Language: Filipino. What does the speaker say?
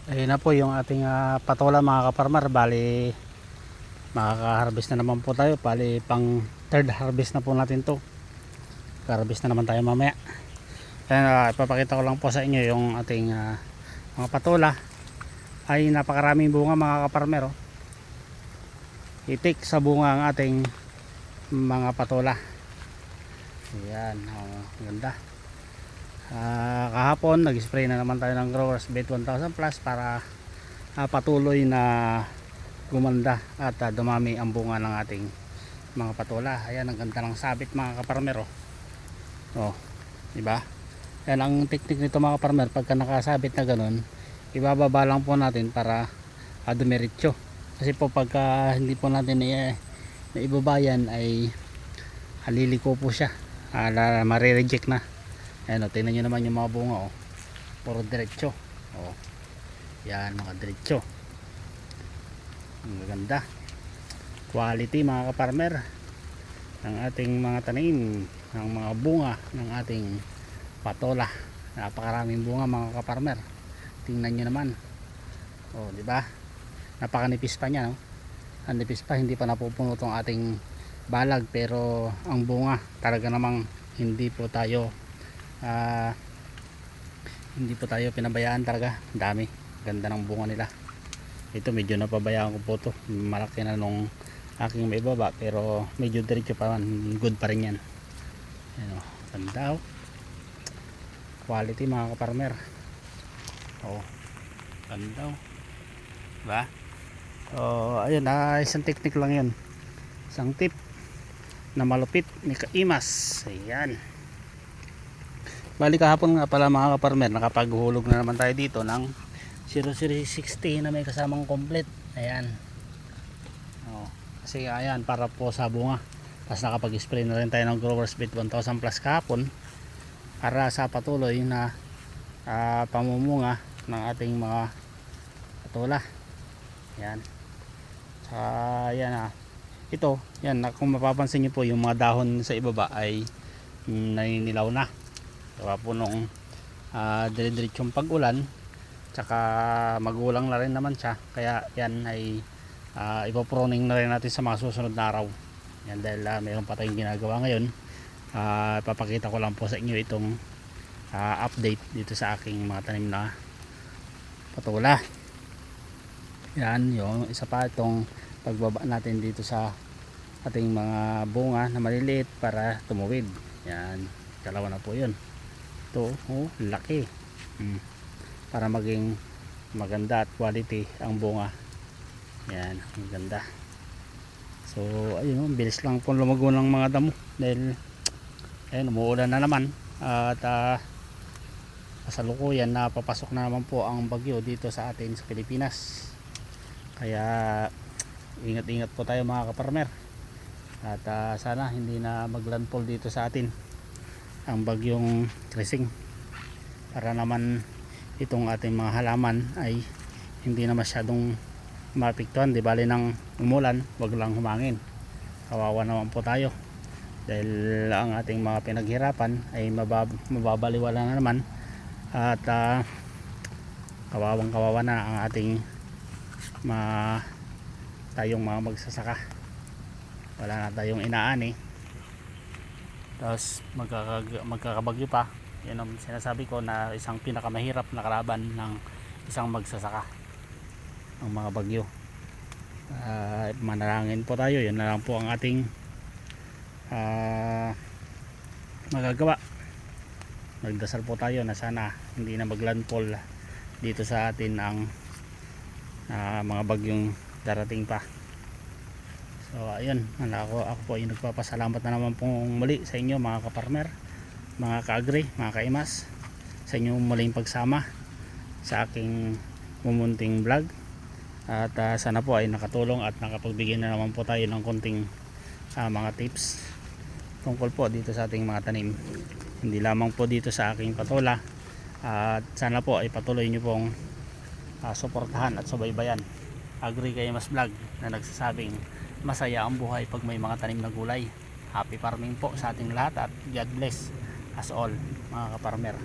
Ayun na po yung ating patola mga kaparmar. Bali makaka-harvest na naman po tayo. Bali pang third harvest na po natin to. Harvest na naman tayo mamaya. Ayan, ipapakita ko lang po sa inyo yung ating mga patola. Ay napakaraming bunga mga kaparmer, oh. Itik sa bunga ang ating mga patola. Ayan, ganda. Kahapon nag-spray na naman tayo ng Growers Bet 1000 Plus para patuloy na gumanda at dumami ang bunga ng ating mga patola. Ayan, ang ganda ng sabit mga kaparmer, oh, diba? Yan ang technique nito mga kaparmer. Pagka nakasabit na ganun, ibababa lang po natin para dumiretso. Kasi po pagka hindi po natin naibabayan ay haliliko po siya, marireject na. Ayan, tingnan nyo naman yung mga bunga, puro diretso, yan mga diretso. Ang ganda quality mga kaparmer ng ating mga tanim, ng mga bunga ng ating patola. Napakaraming bunga mga kaparmer, tingnan nyo naman, di ba? Napakanipis pa niya, no? Ang nipis pa, hindi pa napupuno tong ating balag, pero ang bunga talaga namang hindi po tayo pinabayaan talaga. Dami, ganda ng bunga nila. Ito medyo napabayaan ko po to, malaki na nung aking may baba, pero medyo diretso pa man, good pa rin yan. Ayan, ganda, quality mga kaparmer, ganda, diba? Ayun, isang technique lang yun, isang tip na malupit ni Kaimas. Ayan, bali kahapon nga pala mga kaparmer, nakapaghulog na naman tayo dito ng 0060 na may kasamang complete. Ayan, kasi ayan, para po sa bunga. Tapos nakapag-spray na rin tayo ng Growers Bet 1000 Plus kahapon para sa patuloy na pamumunga ng ating mga patola. Ayan, ayan, ito, yan, kung mapapansin nyo po, yung mga dahon sa ibaba ay naninilaw na. Diba po nung dire-diretsong pag-ulan, tsaka magulang na rin naman siya, kaya yan ay ipoproning na rin natin sa mga susunod na araw. Yan, dahil mayroon pa tayong ginagawa ngayon. Papakita ko lang po sa inyo itong update dito sa aking mga tanim na patola. Yan, yung isa pa, itong pagbaba natin dito sa ating mga bunga na maliliit para tumuwid. Yan, dalawa na po yun. Ito, laki, para maging maganda at quality ang bunga. Yan, ang ganda. So ayun, bilis lang po lumago ng mga damo dahil ayun, umuulan na naman at kasalukuyan na papasok na naman po ang bagyo dito sa atin sa Pilipinas. Kaya ingat-ingat po tayo mga kaparmer, at sana hindi na maglandfall dito sa atin ang bagyong Krising, para naman itong ating mga halaman ay hindi na masyadong maapektuhan. Di bali nang umulan, wag lang humangin, kawawa naman po tayo, dahil ang ating mga pinaghirapan ay mababaliwala na naman, at kawawang kawawa na ang ating tayong mga magsasaka. Wala na tayong inaani, tapos magkakabagyo pa. Yan ang sinasabi ko na isang pinakamahirap na kalaban ng isang magsasaka, ang mga bagyo. Manalangin po tayo, yun na lang po ang ating magagawa. Magdasal po tayo na sana hindi na maglandfall dito sa atin ang mga bagyong darating pa. So ayun, ako po ay nagpapasalamat na naman pong muli sa inyo mga kaparmer, mga kaagri, mga kaimas, sa inyong muling pagsama sa aking mumunting vlog. At sana po ay nakatulong at nakapagbigay na naman po tayo ng konting mga tips tungkol po dito sa ating mga tanim, hindi lamang po dito sa aking patola. At sana po ay patuloy nyo pong suportahan at subaybayan Agri Kaimas Vlog na nagsasabing masaya ang buhay pag may mga tanim na gulay. Happy farming po sa ating lahat, at God bless us all mga kaparmer.